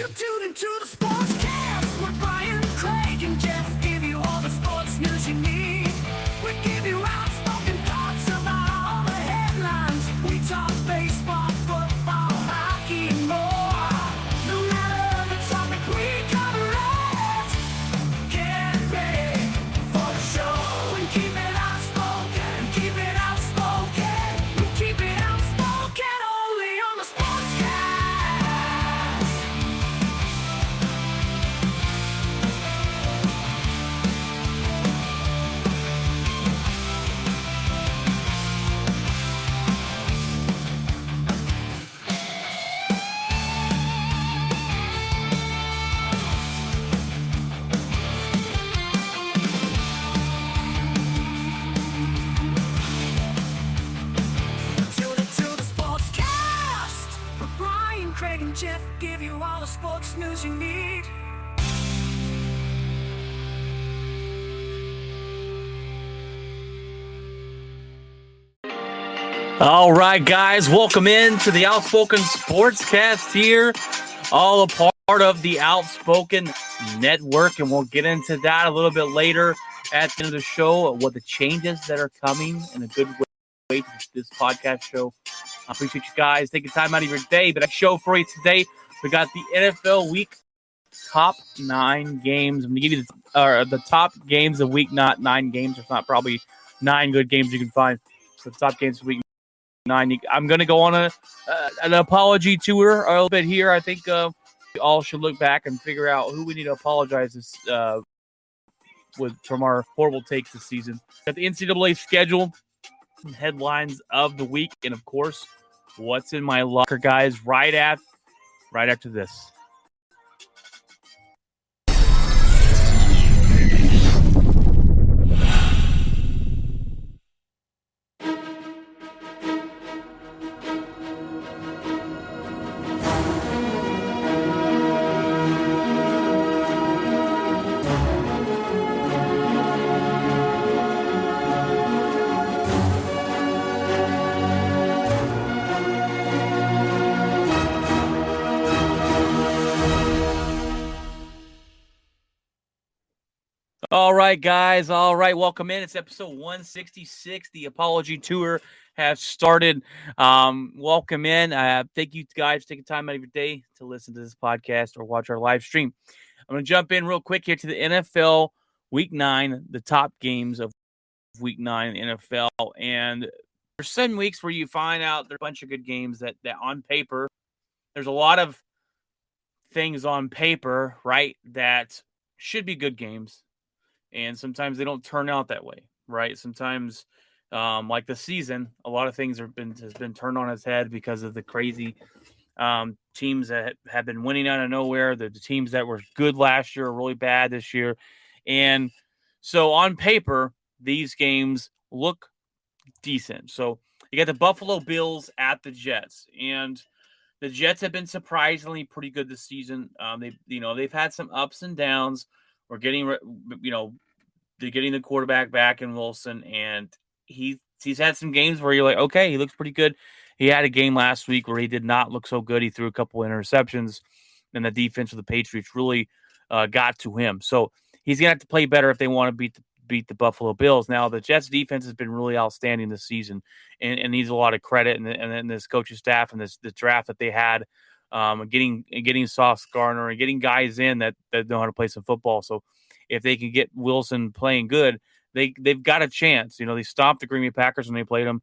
You tune into the Sportscast with Brian, Craig, and Jeff. Give you all the sports news you need. We give you outspoken thoughts about all the headlines. We talk baseball, football, hockey, and more. No matter the topic, we cover it. Get ready for the show and keep it outspoken. Keep it outspoken. We keep it outspoken only on the Sportscast. Tune into the Sportscast with Brian, Craig, and Jeff. Give you all the sports news you need. All right, guys, welcome in to the Outspoken Sportscast here, all a part of the Outspoken Network, and we'll get into that a little bit later at the end of the show, what the changes that are coming in a good way to this podcast show. I appreciate you guys taking time out of your day, but a show for you today. We got the NFL Week top 9 games. I'm going to give you the top games of Week, not 9 games. There's not probably 9 good games you can find. So the top games of Week 9. I'm going to go on an apology tour a little bit here. I think we all should look back and figure out who we need to apologize from our horrible takes this season. Got the NCAA schedule, headlines of the week, and of course, what's in my locker, guys, right after this. All right, guys. All right, welcome in. It's episode 166. The apology tour has started. Welcome in. Thank you guys for taking time out of your day to listen to this podcast or watch our live stream. I'm going to jump in real quick here to the NFL Week 9, the top games of Week 9 in the NFL. And there's some weeks where you find out there's a bunch of good games that on paper, there's a lot of things on paper, right, that should be good games. And sometimes they don't turn out that way, right? Sometimes, like the season, a lot of things has been turned on its head because of the crazy teams that have been winning out of nowhere. The teams that were good last year are really bad this year. And so on paper, these games look decent. So you got the Buffalo Bills at the Jets. And the Jets have been surprisingly pretty good this season. They've had some ups and downs. We're getting, they're getting the quarterback back in Wilson, and he's had some games where you're like, okay, he looks pretty good. He had a game last week where he did not look so good. He threw a couple interceptions, and the defense of the Patriots really got to him. So he's gonna have to play better if they want to beat the Buffalo Bills. Now the Jets defense has been really outstanding this season, and needs a lot of credit. And this coaching staff and the draft that they had, getting Sauce Gardner and getting guys in that know how to play some football. So if they can get Wilson playing good, they've got a chance. They stopped the Green Bay Packers when they played them.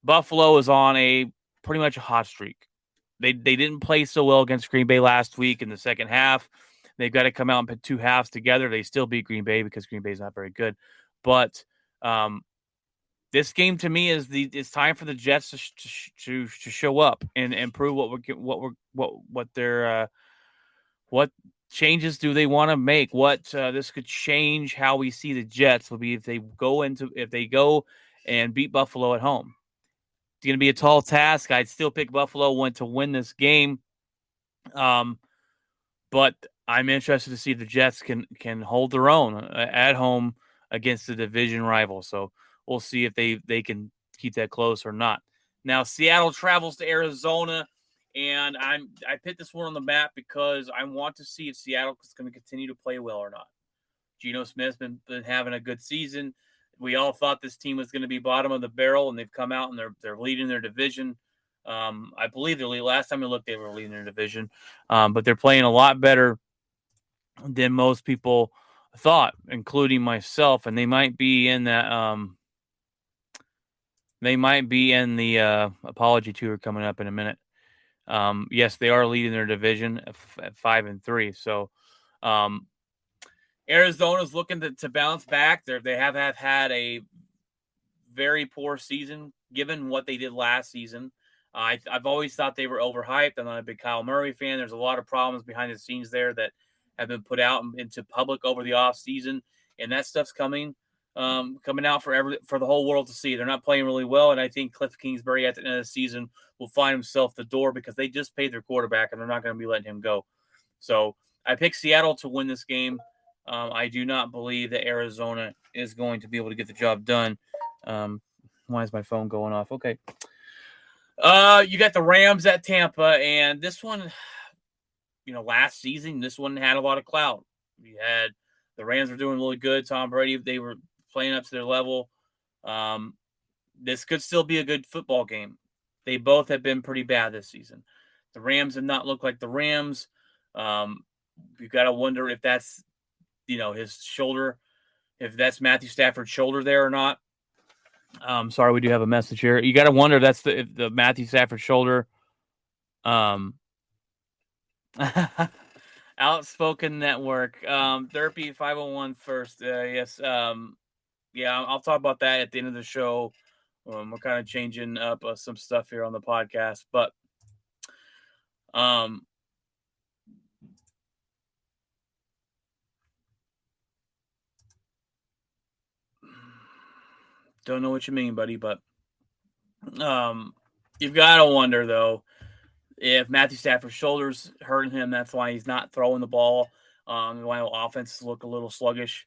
Buffalo is on pretty much a hot streak. They didn't play so well against Green Bay last week in the second half. They've got to come out and put two halves together. They still beat Green Bay because Green Bay is not very good. But this game to me it's time for the Jets to show up and prove what changes do they want to make? What this could change how we see the Jets will be if they go and beat Buffalo at home. It's going to be a tall task. I'd still pick Buffalo to win this game, but I'm interested to see if the Jets can hold their own at home against the division rival. So we'll see if they can keep that close or not. Now Seattle travels to Arizona And I put this one on the map because I want to see if Seattle is going to continue to play well or not. Geno Smith's been having a good season. We all thought this team was going to be bottom of the barrel, and they've come out and they're leading their division. I believe they're leading. Last time we looked, they were leading their division, but they're playing a lot better than most people thought, including myself. And they might be in that. They might be in the apology tour coming up in a minute. Yes, they are leading their division at 5-3. So Arizona's looking to bounce back. They have had a very poor season given what they did last season. I've always thought they were overhyped. I'm not a big Kyle Murray fan. There's a lot of problems behind the scenes there that have been put out into public over the off season, and that stuff's coming out for the whole world to see. They're not playing really well, and I think Cliff Kingsbury at the end of the season will find himself the door because they just paid their quarterback and they're not going to be letting him go. So I picked Seattle to win this game. I do not believe that Arizona is going to be able to get the job done. Why is my phone going off? Okay. You got the Rams at Tampa, and this one, last season, this one had a lot of clout. You had the Rams were doing really good. Tom Brady, they were playing up to their level. This could still be a good football game. They both have been pretty bad this season. The Rams have not looked like the Rams. You've got to wonder if that's, his shoulder, if that's Matthew Stafford's shoulder there or not. Sorry, we do have a message here. You got to wonder if that's the Matthew Stafford shoulder. Outspoken Network. Derpy 501 first. Yes. Yeah, I'll talk about that at the end of the show. We're kind of changing up some stuff here on the podcast, but don't know what you mean, buddy, but you've got to wonder, though, if Matthew Stafford's shoulder's hurting him, that's why he's not throwing the ball. Why the offenses look a little sluggish.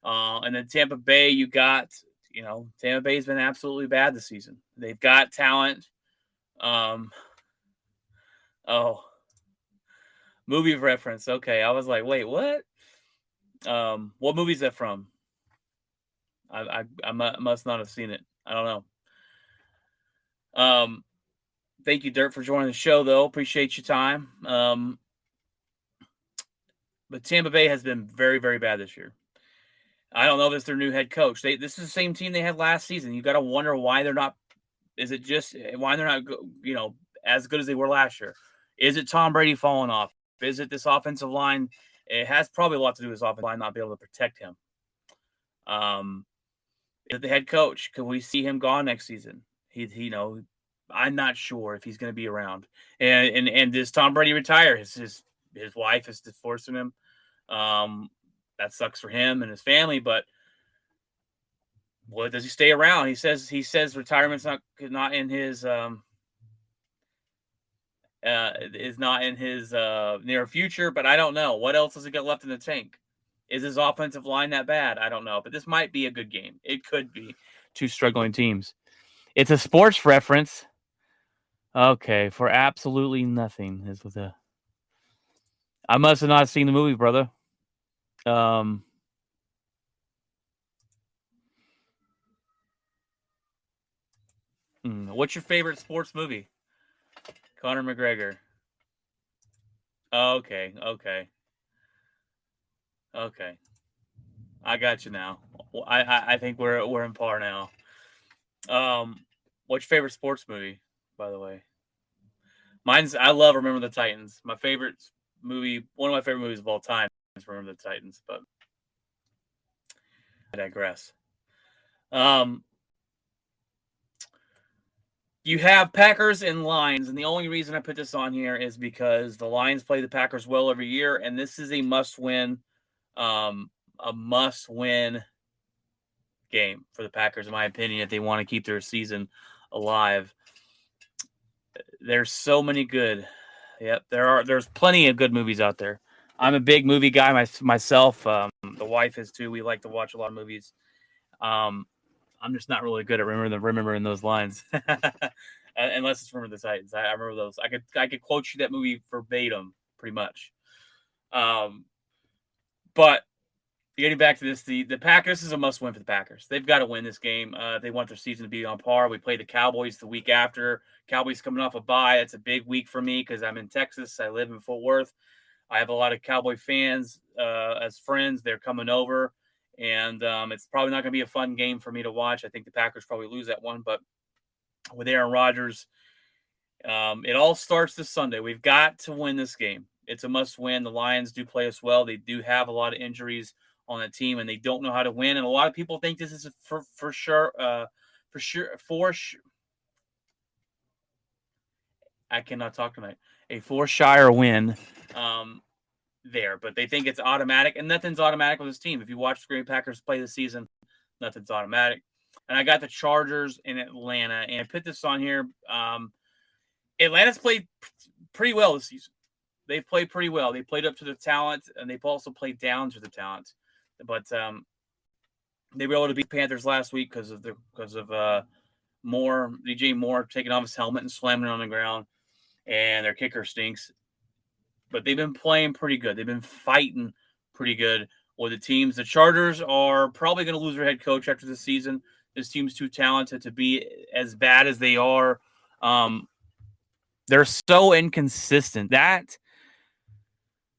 And then Tampa Bay, you got, Tampa Bay's been absolutely bad this season. They've got talent. Movie reference. Okay, I was like, wait, what? What movie is that from? I must not have seen it. I don't know. Thank you, Dirt, for joining the show, though. Appreciate your time. But Tampa Bay has been very, very bad this year. I don't know if it's their new head coach. This is the same team they had last season. You got to wonder why they're not. Is it just why they're not, as good as they were last year? Is it Tom Brady falling off? Is it this offensive line? It has probably a lot to do with his offensive line not being able to protect him. Is it the head coach? Could we see him gone next season? I'm not sure if he's going to be around. And does Tom Brady retire? His wife is forcing him. That sucks for him and his family. But what does he stay around? He says retirement's not in his is not in his near future. But I don't know what else has he got left in the tank. Is his offensive line that bad? I don't know. But this might be a good game. It could be. Two struggling teams. It's a sports reference. Okay, for absolutely nothing is with a. I must have not seen the movie, brother. What's your favorite sports movie? Conor McGregor. Okay. I got you now. I think we're in par now. What's your favorite sports movie, by the way? I love Remember the Titans. My favorite movie, one of my favorite movies of all time is Remember the Titans, but I digress. You have Packers and Lions, and the only reason I put this on here is because the Lions play the Packers well every year, and this is a must-win game for the Packers, in my opinion, if they want to keep their season alive. There's so many good. Yep, there's plenty of good movies out there. I'm a big movie guy myself. The wife is too. We like to watch a lot of movies. I'm just not really good at remembering those lines. unless it's Remember the Titans. I remember those. I could quote you that movie verbatim, pretty much. But getting back to this, the Packers is a must win for the Packers. They've got to win this game. They want their season to be on par. We play the Cowboys the week after. Cowboys coming off a bye. That's a big week for me because I'm in Texas. I live in Fort Worth. I have a lot of Cowboy fans as friends. They're coming over, and it's probably not going to be a fun game for me to watch. I think the Packers probably lose that one, but with Aaron Rodgers, it all starts this Sunday. We've got to win this game. It's a must win. The Lions do play us well. They do have a lot of injuries on the team, and they don't know how to win. And a lot of people think this is for sure. I cannot talk tonight. A for-shire win there, but they think it's automatic, and nothing's automatic with this team. If you watch the Green Bay Packers play this season, nothing's automatic. And I got the Chargers in Atlanta, and I put this on here. Atlanta's played pretty well this season. They've played pretty well. They played up to their talent, and they've also played down to the talent. But they were able to beat Panthers last week because of DJ Moore taking off his helmet and slamming it on the ground, and their kicker stinks. But they've been playing pretty good. They've been fighting pretty good with the teams. The Chargers are probably going to lose their head coach after this season. This team's too talented to be as bad as they are. They're so inconsistent.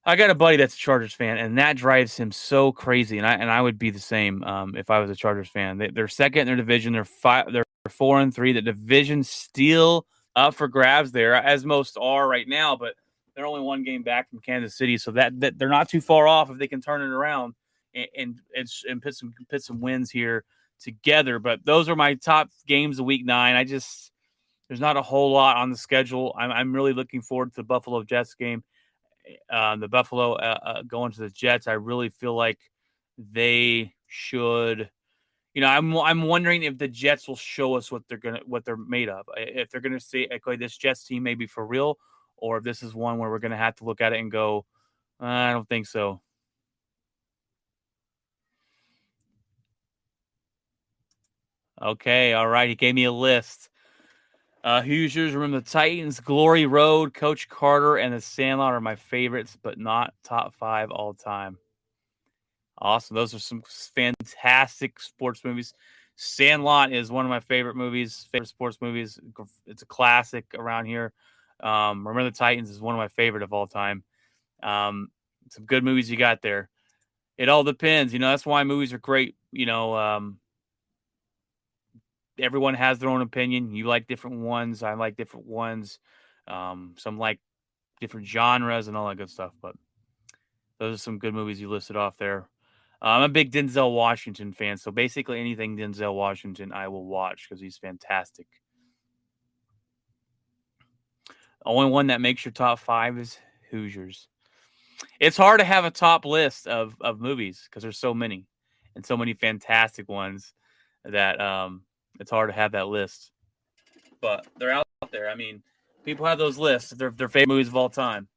I got a buddy that's a Chargers fan, and that drives him so crazy. And I would be the same if I was a Chargers fan. They're second in their division. They're 4-3. The division's still up for grabs there, as most are right now. But they're only one game back from Kansas City, so that they're not too far off if they can turn it around and put some wins here together. But those are my top games of Week 9. There's not a whole lot on the schedule. I'm really looking forward to the Buffalo Jets game. The Buffalo going to the Jets, I really feel like they should. I'm wondering if the Jets will show us what they're made of. If they're gonna say, okay, this Jets team may be for real, or if this is one where we're gonna have to look at it and go, I don't think so. Okay, all right. He gave me a list. Hoosiers, Remember the Titans, Glory Road, Coach Carter, and The Sandlot are my favorites, but not top 5 all time. Awesome. Those are some fantastic sports movies. Sandlot is one of my favorite sports movies. It's a classic around here. Remember the Titans is one of my favorite of all time. Some good movies you got there. It all depends. That's why movies are great. Everyone has their own opinion. You like different ones. I like different ones. Some like different genres and all that good stuff. But those are some good movies you listed off there. I'm a big Denzel Washington fan. So basically anything Denzel Washington, I will watch because he's fantastic. The only one that makes your top 5 is Hoosiers. It's hard to have a top list of movies because there's so many and so many fantastic ones that it's hard to have that list, but they're out there. I mean, people have those lists. They're their favorite movies of all time.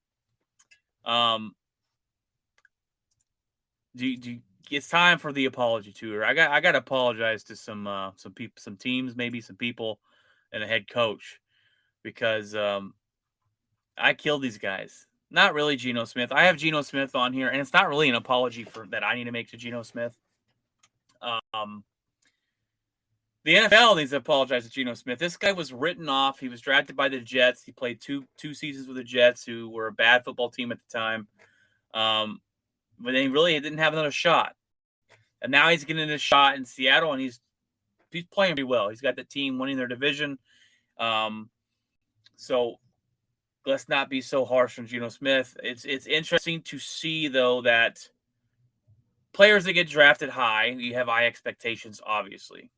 It's time for the apology tour. I got to apologize to some people, some teams, maybe some people, and a head coach because I killed these guys. Not really Geno Smith. I have Geno Smith on here, and it's not really an apology that I need to make to Geno Smith. The NFL needs to apologize to Geno Smith. This guy was written off. He was drafted by the Jets. He played two seasons with the Jets, who were a bad football team at the time. But they really didn't have another shot. And now he's getting a shot in Seattle, and he's playing pretty well. He's got the team winning their division. So let's not be so harsh on Geno Smith. It's interesting to see, though, that players that get drafted high, you have high expectations, obviously.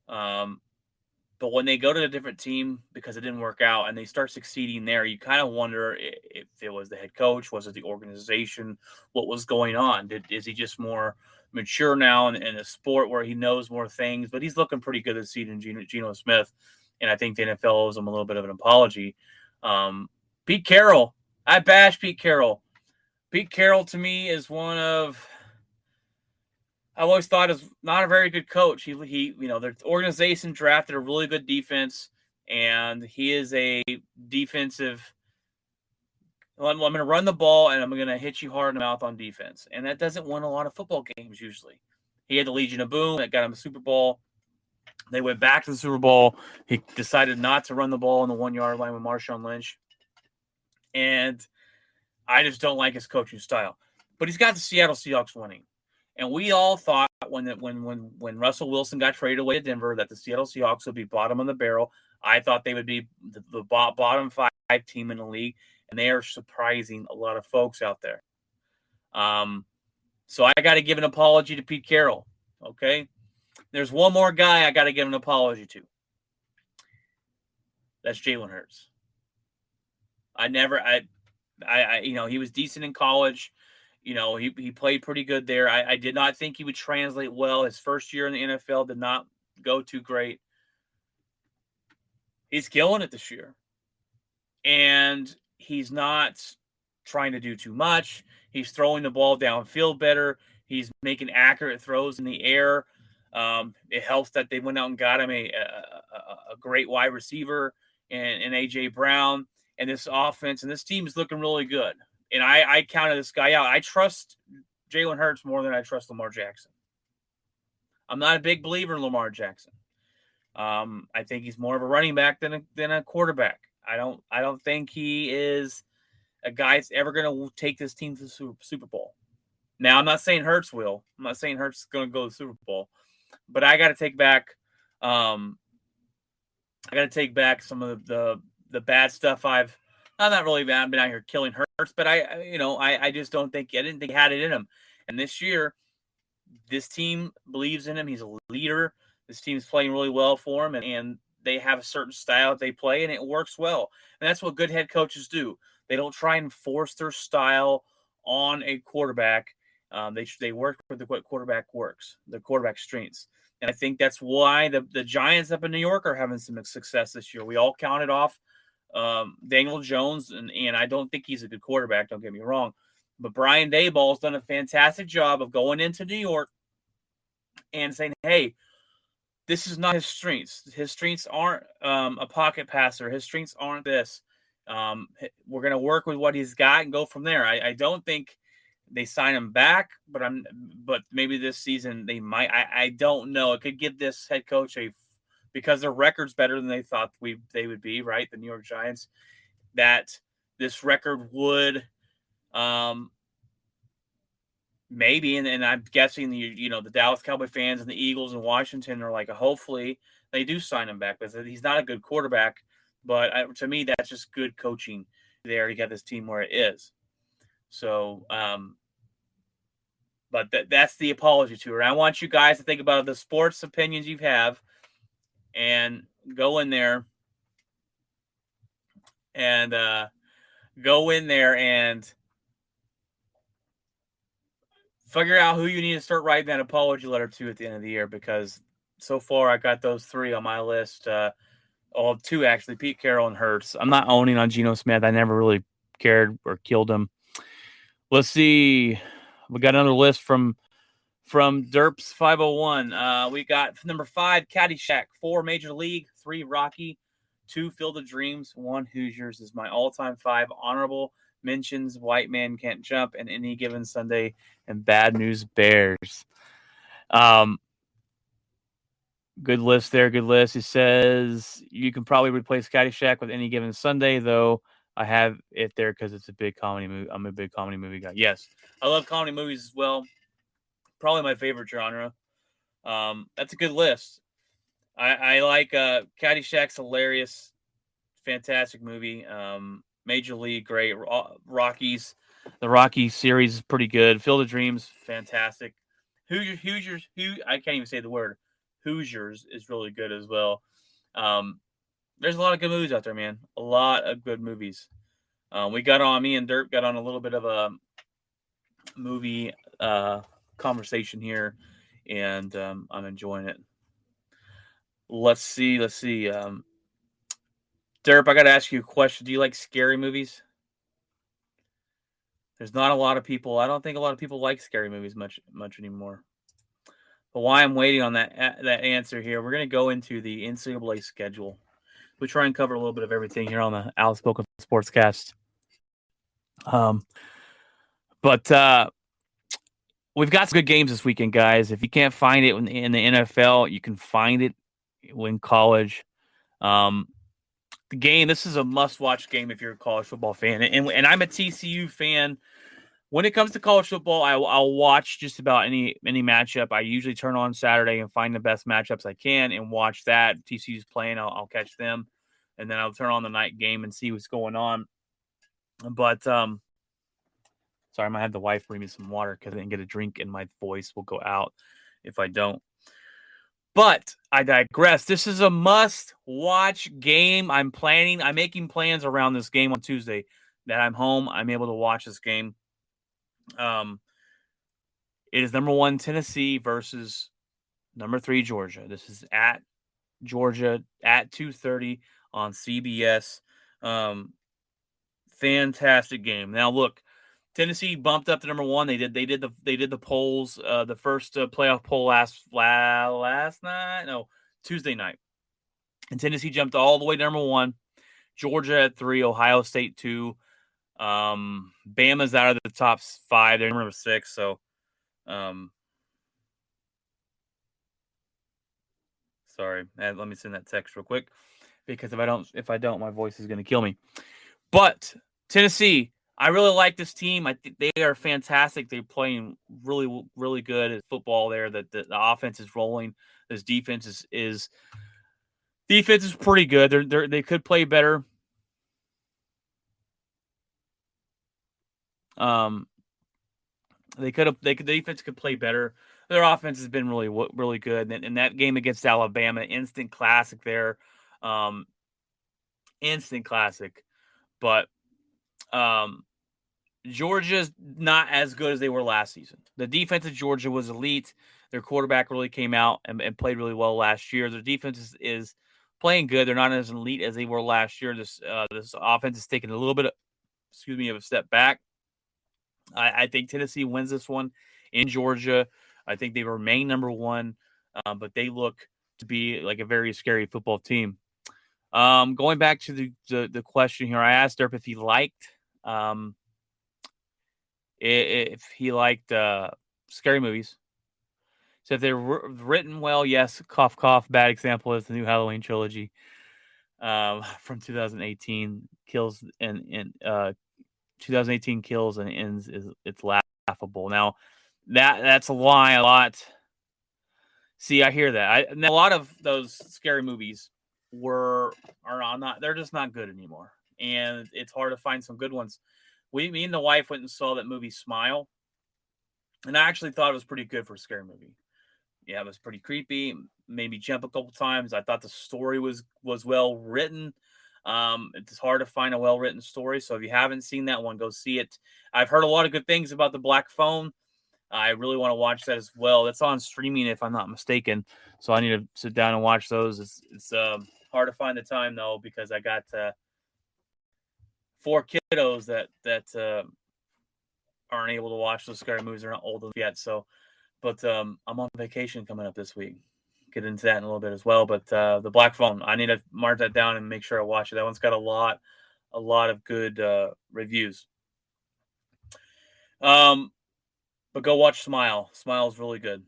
But when they go to a different team because it didn't work out and they start succeeding there, you kind of wonder if it was the head coach, was it the organization, what was going on? Is he just more mature now in a sport where he knows more things? But he's looking pretty good this season, Geno Smith, and I think the NFL owes him a little bit of an apology. Pete Carroll, I bash Pete Carroll. Pete Carroll to me is one of. I've always thought is not a very good coach. He their organization drafted a really good defense. and he is a defensive. I'm going to run the ball, and I'm going to hit you hard in the mouth on defense. And that doesn't win a lot of football games usually. He had the Legion of Boom that got him a Super Bowl. They went back to the Super Bowl. He decided not to run the ball on the 1 yard line with Marshawn Lynch. And I just don't like his coaching style. But he's got the Seattle Seahawks winning. And we all thought when Russell Wilson got traded away to Denver that the Seattle Seahawks would be bottom of the barrel. I thought they would be the bottom 5 team in the league, and they are surprising a lot of folks out there. So I got to give an apology to Pete Carroll. Okay, there's one more guy I got to give an apology to. That's Jalen Hurts. He was decent in college. He played pretty good there. I did not think he would translate well. His first year in the NFL did not go too great. He's killing it this year. And he's not trying to do too much. He's throwing the ball downfield better. He's making accurate throws in the air. It helps that they went out and got him a great wide receiver in A.J. Brown. And this offense and this team is looking really good. And I counted this guy out. I trust Jalen Hurts more than I trust Lamar Jackson. I'm not a big believer in Lamar Jackson. I think he's more of a running back than a quarterback. I don't think he is a guy that's ever going to take this team to the Super Bowl. Now, I'm not saying Hurts will. I'm not saying Hurts is going to go to the Super Bowl. But I got to take back some of the bad stuff I've not really been out here killing Hurts, but I just don't think I didn't think he had it in him. And this year, this team believes in him. He's a leader. This team's playing really well for him, and they have a certain style that they play, and it works well. And that's what good head coaches do. They don't try and force their style on a quarterback. They work with what quarterback works, the quarterback strengths. And I think that's why the Giants up in New York are having some success this year. We all counted off Daniel Jones, and I don't think he's a good quarterback, don't get me wrong. But Brian Daboll's done a fantastic job of going into New York and saying, hey, this is not his strengths. His strengths aren't a pocket passer. His strengths aren't this. We're going to work with what he's got and go from there. I don't think they sign him back, but maybe this season they might. I don't know. It could give this head coach because their record's better than they thought they would be, right? The New York Giants, that this record would maybe, and I'm guessing the Dallas Cowboy fans and the Eagles and Washington are like, hopefully they do sign him back because he's not a good quarterback. But to me, that's just good coaching there to get this team where it is. So, but that's the apology tour. I want you guys to think about the sports opinions you have and go in there and figure out who you need to start writing that apology letter to at the end of the year, because so far I got those 3 on my list. 2 actually, Pete Carroll and Hurts. I'm not owning on Geno Smith. I never really cared or killed him. Let's see. We got another list from Derps 501. We got number 5, Caddyshack, 4 Major League, 3 Rocky, 2 Field of Dreams, 1 Hoosiers is my all-time 5 honorable mentions. White Man Can't Jump and Any Given Sunday and Bad News Bears. Good list there. Good list. He says you can probably replace Caddyshack with Any Given Sunday, though. I have it there because it's a big comedy movie. I'm a big comedy movie guy. Yes, I love comedy movies as well. Probably my favorite genre. That's a good list. I like Caddyshack's hilarious, fantastic movie. Major League, great. Rockies, the Rocky series is pretty good. Field of Dreams, fantastic. Hoosiers, I can't even say the word. Hoosiers is really good as well. There's a lot of good movies out there, man. A lot of good movies. Me and Dirt got on a little bit of a movie conversation here, and I'm enjoying it. Let's see. Derp, I got to ask you a question. Do you like scary movies? There's not a lot of people. I don't think a lot of people like scary movies much anymore. But while I'm waiting on that answer here, we're going to go into the NCAA schedule. We try and cover a little bit of everything here on the Outspoken Sportscast. But we've got some good games this weekend, guys. If you can't find it in the NFL, you can find it in college. The game, this is a must-watch game if you're a college football fan. And I'm a TCU fan. When it comes to college football, I'll watch just about any matchup. I usually turn on Saturday and find the best matchups I can and watch that. TCU's playing, I'll catch them. And then I'll turn on the night game and see what's going on. But sorry, I might have the wife bring me some water because I didn't get a drink and my voice will go out if I don't. But I digress. This is a must-watch game. I'm making plans around this game on Tuesday that I'm home. I'm able to watch this game. It is number 1 Tennessee versus number 3 Georgia. This is at Georgia at 2:30 on CBS. Fantastic game. Now look, Tennessee bumped up to number 1. They did the polls. The first playoff poll Tuesday night, and Tennessee jumped all the way to number 1. Georgia at 3, Ohio State 2. Bama's out of the top 5. They're number 6. So, sorry, let me send that text real quick because if I don't, my voice is going to kill me. But Tennessee, I really like this team. I think they are fantastic. They're playing really, really good at football there. The offense is rolling. This defense is pretty good. They could play better. The defense could play better. Their offense has been really, really good. And that game against Alabama, instant classic there. Instant classic. But Georgia's not as good as they were last season. The defense of Georgia was elite. Their quarterback really came out and played really well last year. Their defense is playing good. They're not as elite as they were last year. This offense is taking a little bit of a step back. I think Tennessee wins this one in Georgia. I think they remain number 1, but they look to be like a very scary football team. Going back to the question here, I asked Derp if he liked scary movies. So if they're written well, yes. Cough, cough. Bad example is the new Halloween trilogy from 2018. Kills and 2018 kills and ends it's laughable. Now that's a lie. A lot. See, I hear that. A lot of those scary movies they're just not good anymore, and it's hard to find some good ones. Me and the wife went and saw that movie Smile, and I actually thought it was pretty good for a scary movie. Yeah, it was pretty creepy. Made me jump a couple times. I thought the story was well written. It's hard to find a well-written story. So if you haven't seen that one, go see it. I've heard a lot of good things about The Black Phone. I really want to watch that as well. That's on streaming, if I'm not mistaken. So I need to sit down and watch those. It's hard to find the time though because I got 4 kiddos that aren't able to watch those scary movies. They're not old enough yet. So, but I'm on vacation coming up this week. Get into that in a little bit as well. But The Black Phone, I need to mark that down and make sure I watch it. That one's got a lot of good reviews. But go watch Smile. Smile is really good.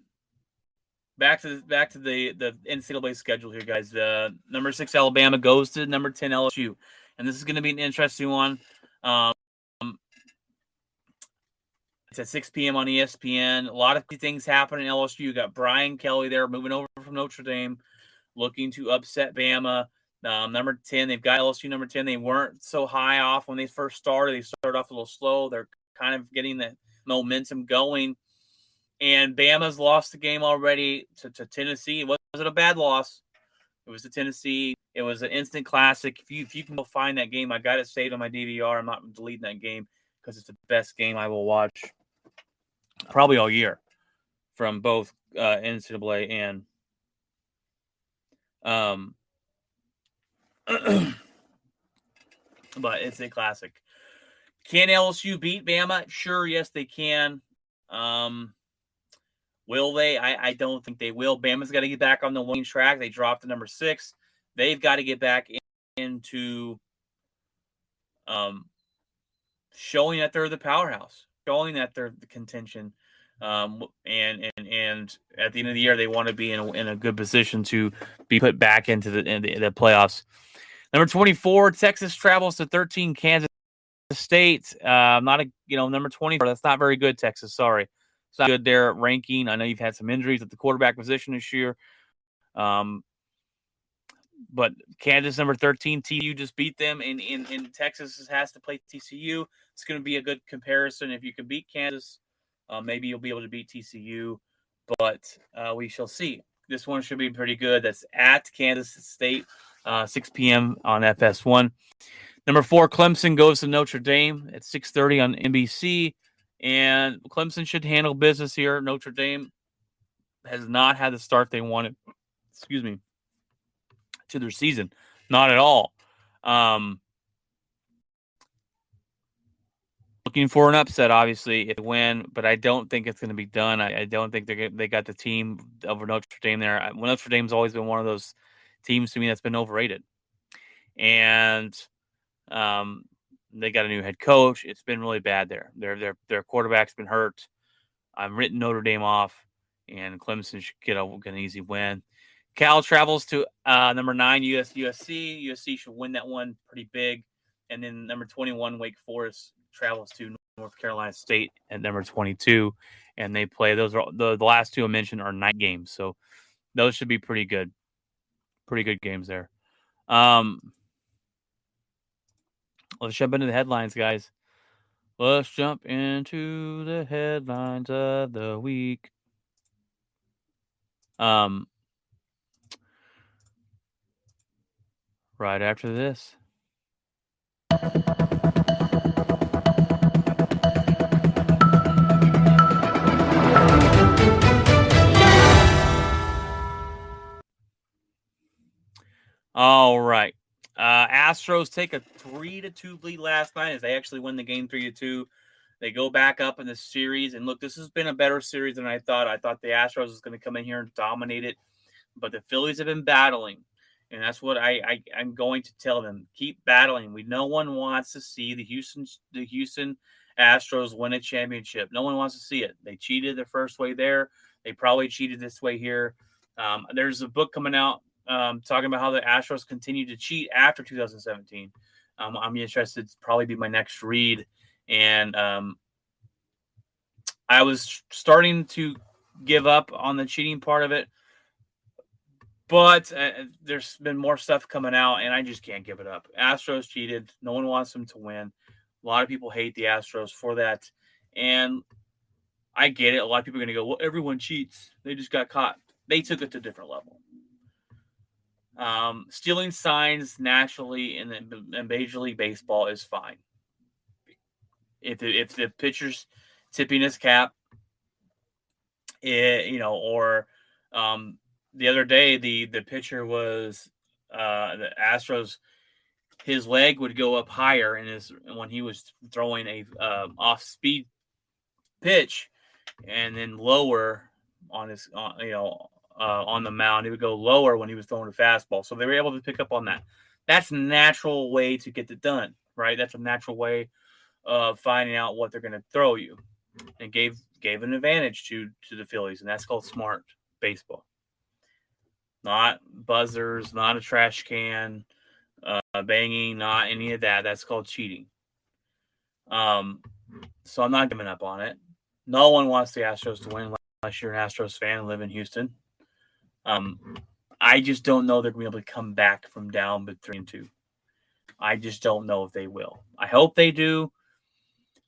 Back to the NCAA schedule here, guys. Number 6 Alabama goes to number 10 LSU, and this is going to be an interesting one. It's at 6 p.m. on ESPN. A lot of things happen in LSU. You got Brian Kelly there moving over from Notre Dame, looking to upset Bama. Number 10, they've got LSU number 10. They weren't so high off when they first started. They started off a little slow. They're kind of getting the momentum going. And Bama's lost the game already to Tennessee. It wasn't a bad loss. It was to Tennessee. It was an instant classic. If you can go find that game, I got it saved on my DVR. I'm not deleting that game because it's the best game I will watch probably all year from both NCAA and but it's a classic. Can LSU beat Bama? Sure, yes, they can. Will they? I don't think they will. Bama's got to get back on the winning track. They dropped to number 6. They've got to get back into showing that they're the powerhouse, showing that they're the contention. And at the end of the year, they want to be in a good position to be put back into the playoffs. Number 24, Texas travels to 13, Kansas State. Not a number 24. That's not very good, Texas. Sorry, it's not good there ranking. I know you've had some injuries at the quarterback position this year. But Kansas, number 13, TCU just beat them, and Texas has to play TCU. It's going to be a good comparison. If you can beat Kansas, maybe you'll be able to beat TCU, but we shall see. This one should be pretty good. That's at Kansas State, 6 p.m. on FS1. Number 4, Clemson goes to Notre Dame at 6:30 on NBC, and Clemson should handle business here. Notre Dame has not had the start they wanted. Excuse me. To their season. Not at all. Looking for an upset, obviously, if they win, but I don't think it's going to be done. I don't think they got the team over Notre Dame there. Notre Dame's always been one of those teams to me that's been overrated. And they got a new head coach. It's been really bad there. Their quarterback's been hurt. I've written Notre Dame off, and Clemson should get an easy win. Cal travels to number 9, USC. USC should win that one pretty big. And then number 21, Wake Forest travels to North Carolina State at number 22. And they play. Those are the last two I mentioned are night games. So those should be pretty good. Pretty good games there. Let's jump into the headlines, guys. Let's jump into the headlines of the week. Right after this. All right. Astros take a 3-2 lead last night as they actually win the game 3-2. They go back up in the series. And look, this has been a better series than I thought. I thought the Astros was going to come in here and dominate it. But the Phillies have been battling. And that's what I'm going to tell them. Keep battling. No one wants to see the Houston Astros win a championship. No one wants to see it. They cheated their first way there. They probably cheated this way here. There's a book coming out talking about how the Astros continue to cheat after 2017. I'm interested to probably be my next read. And I was starting to give up on the cheating part of it. But there's been more stuff coming out, and I just can't give it up. Astros cheated. No one wants them to win. A lot of people hate the Astros for that. And I get it. A lot of people are going to go, well, everyone cheats. They just got caught. They took it to a different level. Stealing signs naturally in Major League Baseball is fine. If the pitcher's tipping his cap, or the other day, the pitcher was the Astros. His leg would go up higher when he was throwing a off speed pitch, and then lower on his on the mound. He would go lower when he was throwing a fastball. So they were able to pick up on that. That's a natural way to get it done, right? That's a natural way of finding out what they're going to throw you, and gave an advantage to the Phillies, and that's called smart baseball. Not buzzers, not a trash can, banging, not any of that. That's called cheating. So I'm not giving up on it. No one wants the Astros to win unless you're an Astros fan and live in Houston. I just don't know they're going to be able to come back from down but 3-2. I just don't know if they will. I hope they do.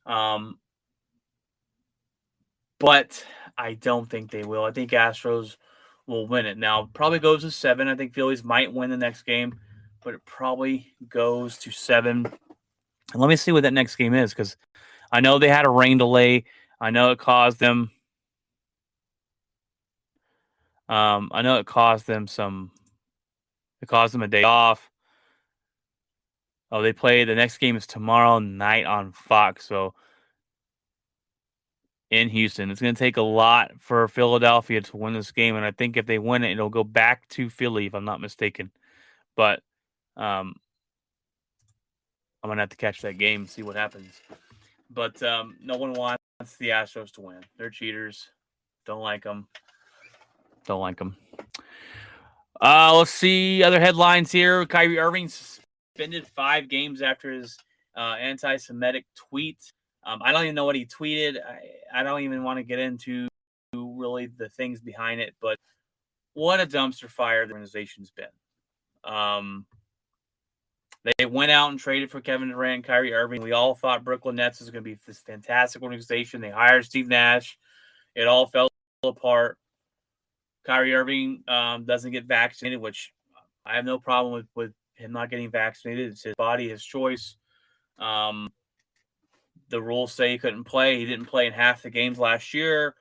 But I don't think they will. I think Astros will win it. Now, it probably goes to 7. I think Phillies might win the next game, but it probably goes to 7. And let me see what that next game is, because I know they had a rain delay. I know it caused them. I know it caused them a day off. Oh, they play. The next game is tomorrow night on Fox. So in Houston, it's going to take a lot for Philadelphia to win this game, and I think if they win it, it'll go back to Philly, if I'm not mistaken. But I'm gonna have to catch that game and see what happens. But no one wants the Astros to win. They're cheaters. Don't like them. Don't like them. Let's see other headlines here. Kyrie Irving suspended 5 games after his anti-Semitic tweet. I don't even know what he tweeted. I don't even want to get into really the things behind it, but what a dumpster fire the organization's been. They went out and traded for Kevin Durant and Kyrie Irving. We all thought Brooklyn Nets was going to be this fantastic organization. They hired Steve Nash. It all fell apart. Kyrie Irving doesn't get vaccinated, which I have no problem with him not getting vaccinated. It's his body, his choice. The rules say he couldn't play. He didn't play in half the games last year,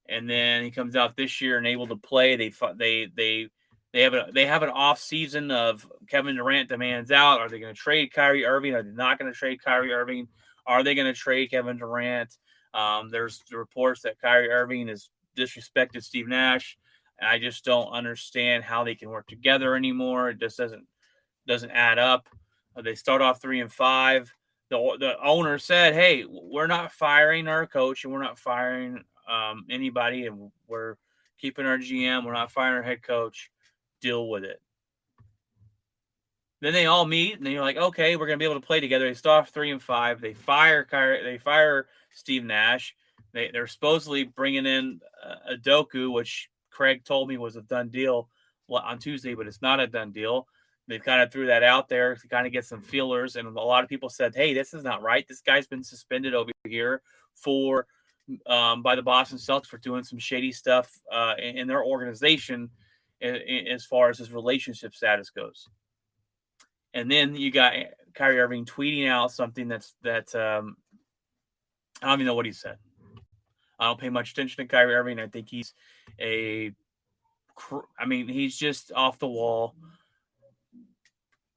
and then he comes out this year and able to play. They have an off season of Kevin Durant demands out. Are they going to trade Kyrie Irving? Are they not going to trade Kyrie Irving? Are they going to trade Kevin Durant? There's reports that Kyrie Irving has disrespected Steve Nash. I just don't understand how they can work together anymore. It just doesn't add up. They start off 3-5. The owner said, "Hey, we're not firing our coach and we're not firing anybody, and we're keeping our GM. We're not firing our head coach. Deal with it." Then they all meet, and then you're like, "Okay, we're gonna be able to play together." They start off 3-5. They fire Steve Nash. They're supposedly bringing in a Doku, which Craig told me was a done deal on Tuesday, but it's not a done deal. They kind of threw that out there to kind of get some feelers, and a lot of people said, "Hey, this is not right. This guy's been suspended over here for by the Boston Celtics for doing some shady stuff in their organization as far as his relationship status goes." And then you got Kyrie Irving tweeting out something that I don't even know what he said. I don't pay much attention to Kyrie Irving. I think he's he's just off the wall.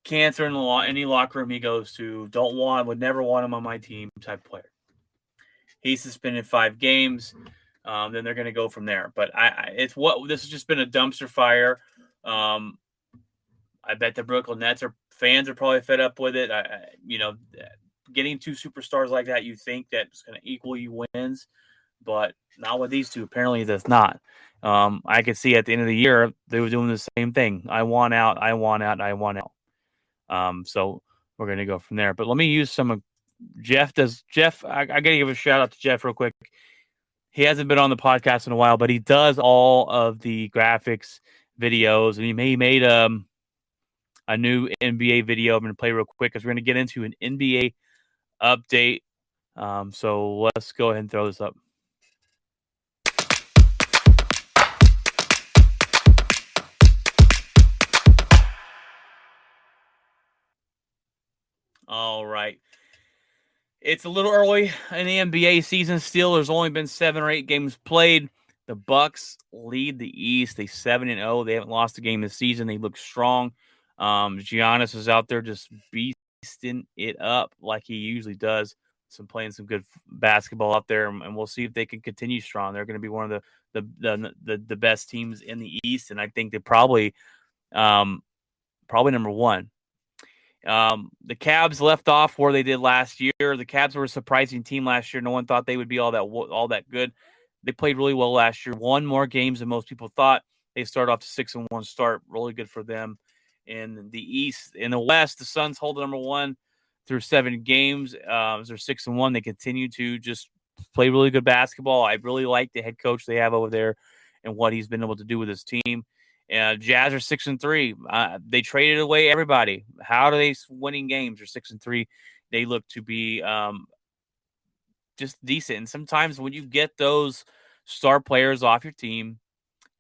Cancer in any locker room he goes to. Would never want him on my team type player. He's suspended 5 games. Then they're going to go from there. But this has just been a dumpster fire. I bet the Brooklyn Nets fans are probably fed up with it. Getting 2 superstars like that, you think that's going to equal you wins, but not with these two. Apparently, it does not. I could see at the end of the year they were doing the same thing. I want out. I want out. I want out. So we're going to go from there. But let me use some of Jeff. I got to give a shout out to Jeff real quick. He hasn't been on the podcast in a while, but he does all of the graphics videos, and he made a new NBA video I'm going to play real quick because we're going to get into an NBA update. So let's go ahead and throw this up. All right. It's a little early in the NBA season still. There's only been 7 or 8 games played. The Bucks lead the East. They 7-0. They haven't lost a game this season. They look strong. Giannis is out there just beasting it up like he usually does. Playing some good basketball out there, and we'll see if they can continue strong. They're going to be one of the best teams in the East, and I think they're probably number 1. The Cavs left off where they did last year. The Cavs were a surprising team last year. No one thought they would be all that good. They played really well last year. Won more games than most people thought. They started off to 6-1 start. Really good for them. In the East, in the West, the Suns hold number 1 through 7 games. They're 6-1. They continue to just play really good basketball. I really like the head coach they have over there and what he's been able to do with his team. Jazz are 6-3. They traded away everybody. How are they winning games? They're 6-3. They look to be just decent. And sometimes when you get those star players off your team,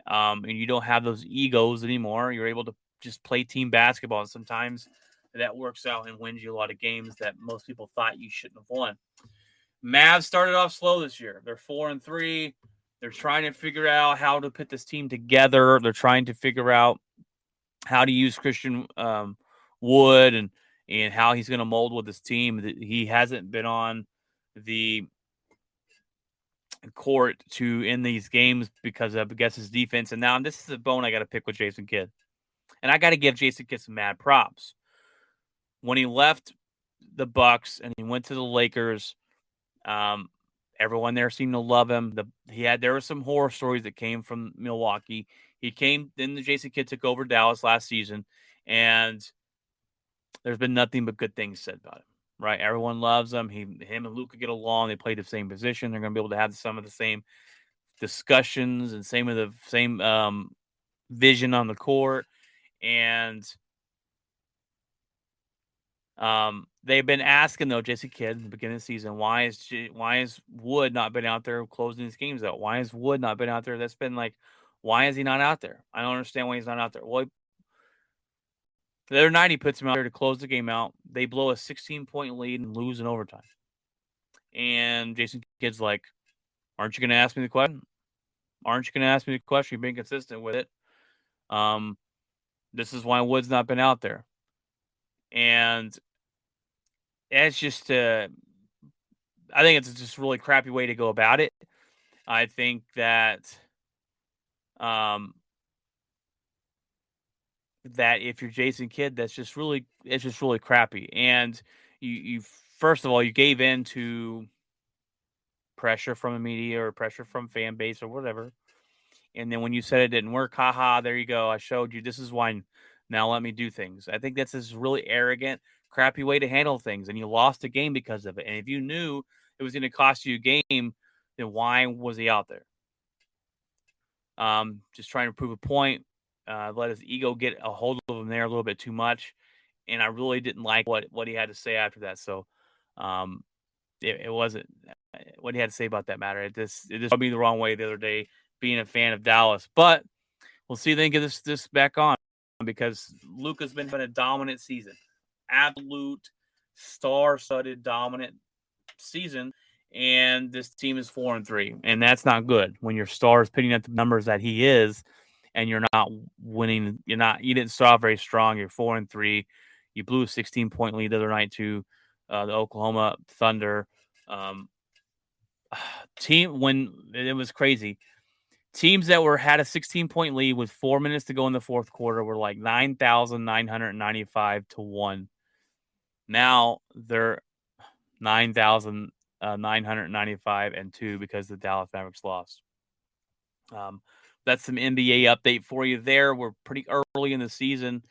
and you don't have those egos anymore, you're able to just play team basketball. And sometimes that works out and wins you a lot of games that most people thought you shouldn't have won. Mavs started off slow this year. They're 4-3. They're trying to figure out how to put this team together. They're trying to figure out how to use Christian Wood and how he's going to mold with his team. He hasn't been on the court in these games because of, I guess, his defense. And now this is a bone I got to pick with Jason Kidd. And I got to give Jason Kidd some mad props. When he left the Bucks and he went to the Lakers. Everyone there seemed to love him. There were some horror stories that came from Milwaukee. Then the Jason Kidd took over Dallas last season, and there's been nothing but good things said about him. Right? Everyone loves him. Him and Luka get along. They play the same position. They're going to be able to have some of the same discussions and same vision on the court. And they've been asking though Jason Kidd in the beginning of the season, why is Wood not been out there closing these games out? Why has Wood not been out there? That's been like, why is he not out there? I don't understand why he's not out there. Well, the other night he puts him out there to close the game out. They blow a 16-point lead and lose in overtime. And Jason Kidd's like, aren't you going to ask me the question? Aren't you going to ask me the question? You've been consistent with it. This is why Wood's not been out there. And it's just, I think it's just a really crappy way to go about it. I think that, that if you're Jason Kidd, it's just really crappy. And you first of all, you gave in to pressure from the media or pressure from fan base or whatever. And then when you said it didn't work, haha, there you go. I showed you. This is why. Now let me do things. I think that's this really arrogant, crappy way to handle things. And you lost a game because of it. And if you knew it was going to cost you a game, then why was he out there? Just trying to prove a point. Let his ego get a hold of him there a little bit too much. And I really didn't like what he had to say after that. So it wasn't what he had to say about that matter. It just rubbed me the wrong way the other day, being a fan of Dallas. But we'll see if they can get this back on, because Luka's been having a dominant season. Absolute star-studded dominant season. And this team is 4-3. And that's not good when your star is pitting at the numbers that he is and you're not winning. You didn't start off very strong. You're 4-3. You blew a 16-point lead the other night to the Oklahoma Thunder. Team, when it was crazy. Teams that had a 16-point lead with 4 minutes to go in the fourth quarter were like 9,995 to 1. Now they're 9,995 and 2 because the Dallas Mavericks lost. That's some NBA update for you there. We're pretty early in the season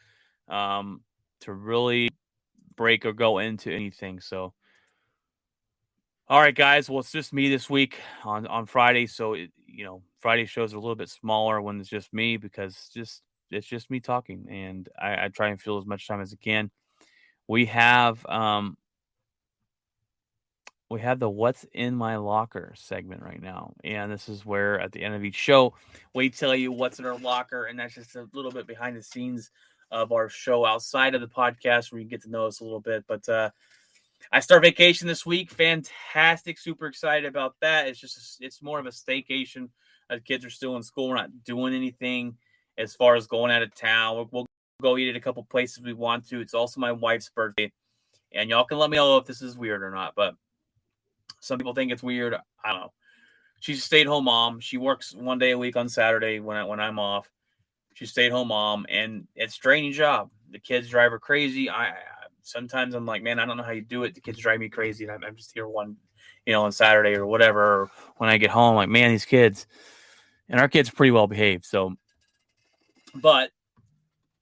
to really break or go into anything. So, all right, guys. Well, it's just me this week on Friday. So, Friday shows are a little bit smaller when it's just me, because it's just me talking, and I try and fill as much time as I can. We have the What's in My Locker segment right now. And this is where at the end of each show, we tell you what's in our locker. And that's just a little bit behind the scenes of our show outside of the podcast, where you get to know us a little bit. But I start vacation this week. Fantastic. Super excited about that. It's more of a staycation. The kids are still in school. We're not doing anything as far as going out of town. We'll go eat at a couple places we want to. It's also my wife's birthday. And y'all can let me know if this is weird or not. But some people think it's weird. I don't know. She's a stay-at-home mom. She works one day a week on Saturday when I'm off. She's a stay-at-home mom, and it's a draining job. The kids drive her crazy. Sometimes I'm like, man, I don't know how you do it. The kids drive me crazy, and I'm just here on Saturday or whatever. Or when I get home, I'm like, man, these kids. And our kids are pretty well behaved. So, but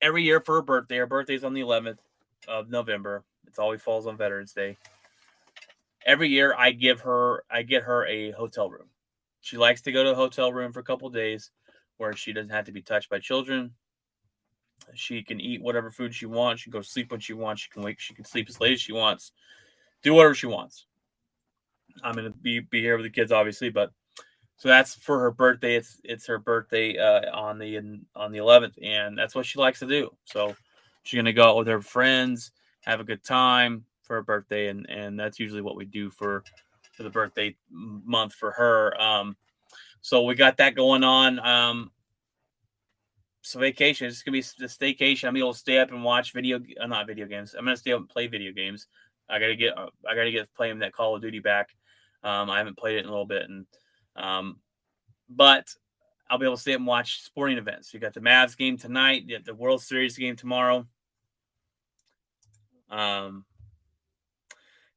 every year for her birthday's on the 11th of November. It always falls on Veterans Day. Every year I get her a hotel room. She likes to go to a hotel room for a couple of days where she doesn't have to be touched by children. She can eat whatever food she wants. She can go sleep when she wants. She can sleep as late as she wants. Do whatever she wants. I'm going to be here with the kids, obviously, but so that's for her birthday. It's her birthday on the 11th, and that's what she likes to do. So she's going to go out with her friends, have a good time for her birthday, and that's usually what we do for the birthday month for her. So we got that going on. So vacation, it's gonna be the staycation. I'm able to stay up and watch not video games. I'm gonna stay up and play video games. I gotta get playing that Call of Duty back. I haven't played it in a little bit, and but I'll be able to stay up and watch sporting events. You got the Mavs game tonight, the World Series game tomorrow.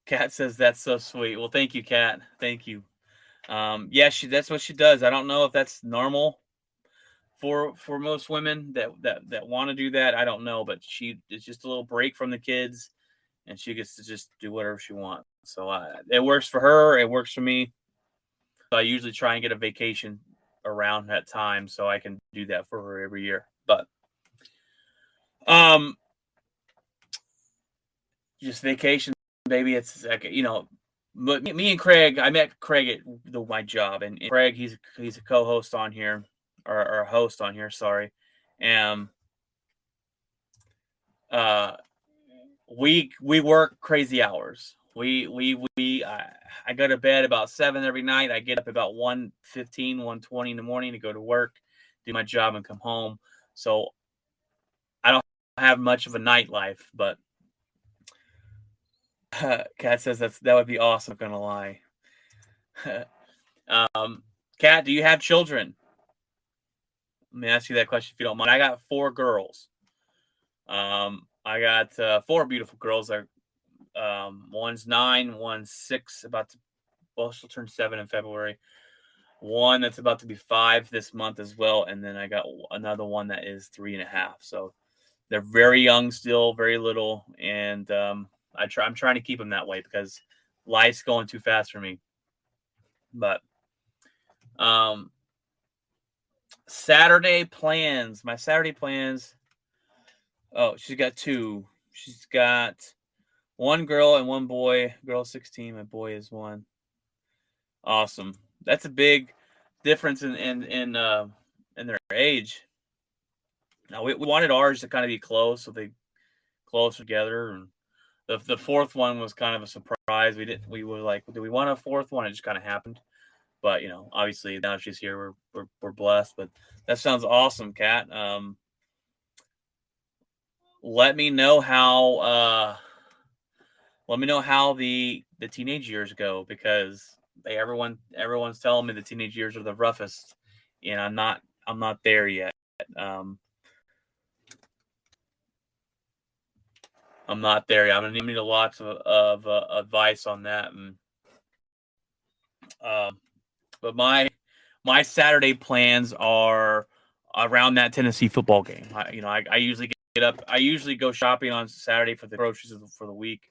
Kat says that's so sweet. Well, thank you, Kat. Thank you. Yeah, that's what she does. I don't know if that's normal for most women that want to do that. I don't know, but it's just a little break from the kids, and she gets to just do whatever she wants. So it works for her. It works for me. So I usually try and get a vacation around that time so I can do that for her every year. But just vacation, baby. It's like, but me and Craig. I met Craig at my job, and Craig, he's a co-host on here, or a host on here. Sorry, and we work crazy hours. I go to bed about 7 every night. I get up about 1:15, 1:20 in the morning to go to work, do my job, and come home. So I don't have much of a nightlife, but Kat says that would be awesome. I'm not gonna lie. Kat, do you have children? Let me ask you that question if you don't mind. I got 4 girls. I got 4 beautiful girls. One's 9, one's 6, she'll turn 7 in February. One that's about to be 5 this month as well, and then I got another one that is 3.5. So they're very young still, very little, and I'm trying to keep them that way because life's going too fast for me. But Saturday plans. My Saturday plans. Oh, she's got 2. She's got one girl and one boy. Girl 16, my boy is 1. Awesome. That's a big difference in their age. Now we wanted ours to kind of be close, so they close together. And the 4th one was kind of a surprise. We were like, do we want a 4th one? It just kind of happened. But obviously now she's here. We're blessed. But that sounds awesome, Kat. Let me know how the teenage years go, because everyone's telling me the teenage years are the roughest, and I'm not there yet. I'm not there yet. I'm gonna need lots of advice on that. And but my Saturday plans are around that Tennessee football game. I usually get up. I usually go shopping on Saturday for the groceries for the week.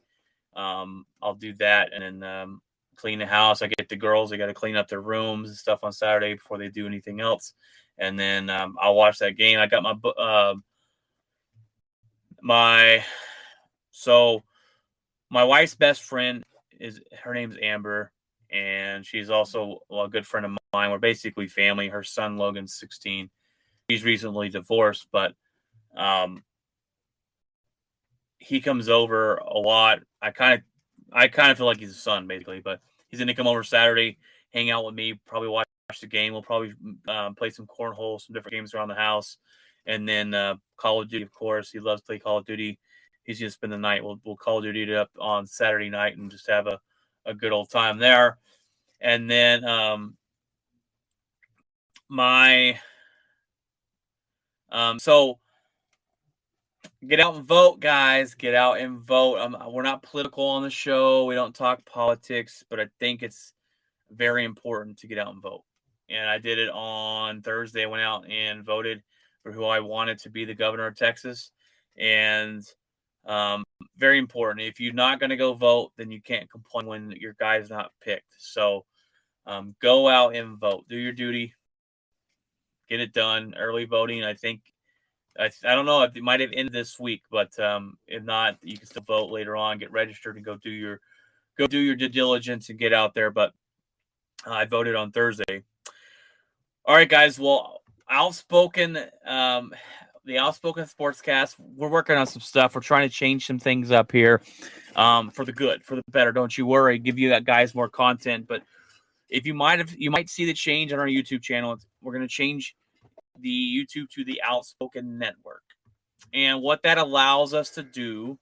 I'll do that, and then clean the house. I get the girls. They got to clean up their rooms and stuff on Saturday before they do anything else. And then I'll watch that game. I got my wife's best friend her name's Amber, and she's also a good friend of mine. We're basically family. Her son Logan's 16. He's recently divorced, but he comes over a lot. I kind of feel like he's a son, basically. But he's going to come over Saturday, hang out with me, probably watch the game. We'll probably play some cornhole, some different games around the house, and then Call of Duty, of course. He loves to play Call of Duty. He's going to spend the night. We'll Call of Duty it up on Saturday night and just have a good old time there. And then so get out and vote, guys. Get out and vote. We're not political on the show. We don't talk politics, but I think it's very important to get out and vote. And I did it on Thursday. I went out and voted for who I wanted to be the governor of Texas. And very important. If you're not going to go vote, then you can't complain when your guy's not picked. So go out and vote. Do your duty. Get it done. Early voting, I think. I don't know if it might have ended this week, but if not, you can still vote later on. Get registered and go do your due diligence and get out there. But I voted on Thursday. All right, guys. Well, the Outspoken Sportscast. We're working on some stuff. We're trying to change some things up here for the good, for the better. Don't you worry. Give you guys more content. But if you might see the change on our YouTube channel. We're going to change the YouTube to the Outspoken Network. And what that allows us to do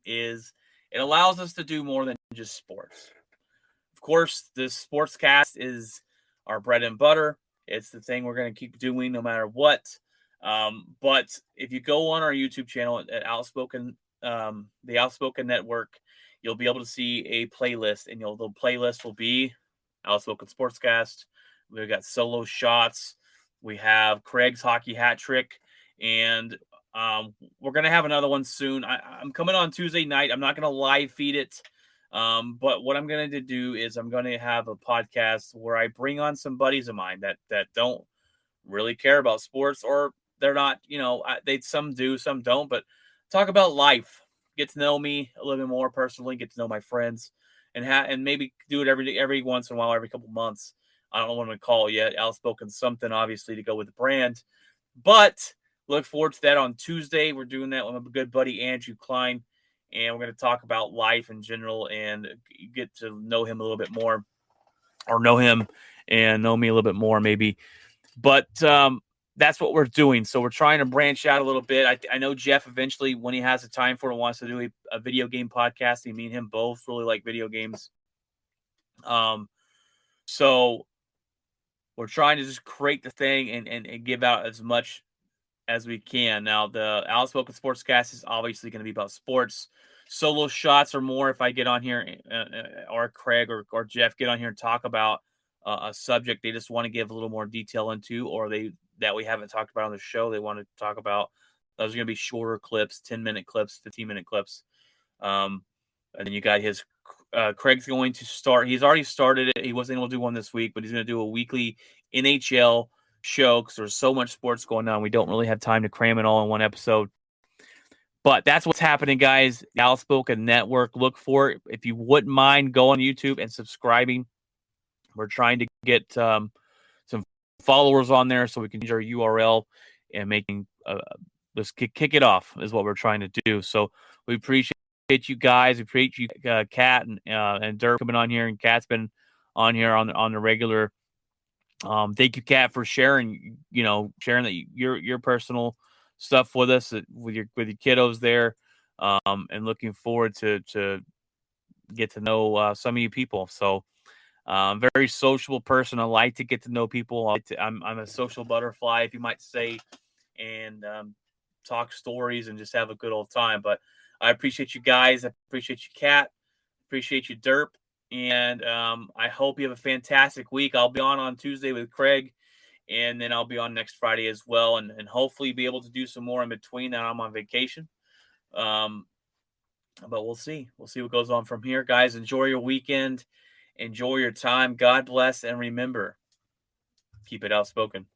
is it allows us to do more than just sports. Of course, this sportscast is our bread and butter. It's the thing we're going to keep doing no matter what. But if you go on our YouTube channel at Outspoken, the Outspoken Network, you'll be able to see a playlist, and the playlist will be Outspoken Sportscast. We've got solo shots. We have Craig's hockey hat trick, and we're gonna have another one soon. I'm coming on Tuesday night. I'm not gonna live feed it, but what I'm going to do is I'm going to have a podcast where I bring on some buddies of mine that don't really care about sports, or they're not, they some do, some don't, but talk about life, get to know me a little bit more personally, get to know my friends, and maybe do it every once in a while, every couple months. I don't know what I'm going to call it yet. Outspoken something, obviously, to go with the brand, but look forward to that on Tuesday. We're doing that with my good buddy Andrew Klein, and we're going to talk about life in general and get to know him a little bit more, or know him and know me a little bit more, maybe. But that's what we're doing. So we're trying to branch out a little bit. I know Jeff eventually, when he has the time for it, wants to do a video game podcast. Me and him both really like video games. So we're trying to just create the thing and give out as much as we can. Now, the Outspoken Sportscast is obviously going to be about sports. Solo shots or more if I get on here, or Craig or Jeff get on here and talk about a subject they just want to give a little more detail into, or that we haven't talked about on the show, they want to talk about. Those are going to be shorter clips, 10-minute clips, 15-minute clips. And then you got his Craig's going to start. He's already started it. He wasn't able to do one this week, but he's going to do a weekly NHL show because there's so much sports going on. We don't really have time to cram it all in one episode. But that's what's happening, guys. The Outspoken Network. Look for it. If you wouldn't mind, go on YouTube and subscribing. We're trying to get some followers on there so we can use our URL and making let's kick it off is what we're trying to do. So we appreciate you guys. We appreciate you, Kat and Dirk coming on here, and Kat's been on here on the regular. Thank you, Kat, for sharing that your personal stuff with us, with your kiddos there, and looking forward to get to know some of you people. So, very sociable person. I like to get to know people. I'm a social butterfly, if you might say, and talk stories and just have a good old time. But I appreciate you guys. I appreciate you, Kat. Appreciate you, Derp. And I hope you have a fantastic week. I'll be on Tuesday with Craig, and then I'll be on next Friday as well, and hopefully be able to do some more in between. Now I'm on vacation. But we'll see. We'll see what goes on from here. Guys, enjoy your weekend. Enjoy your time. God bless, and remember, keep it outspoken.